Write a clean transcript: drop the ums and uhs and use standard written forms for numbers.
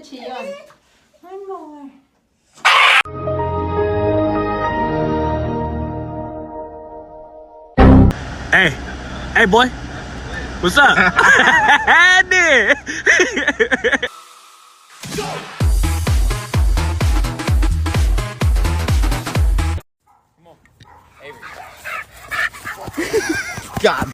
chillón. Ay, amor. Hey boy, what's up? Andy. God.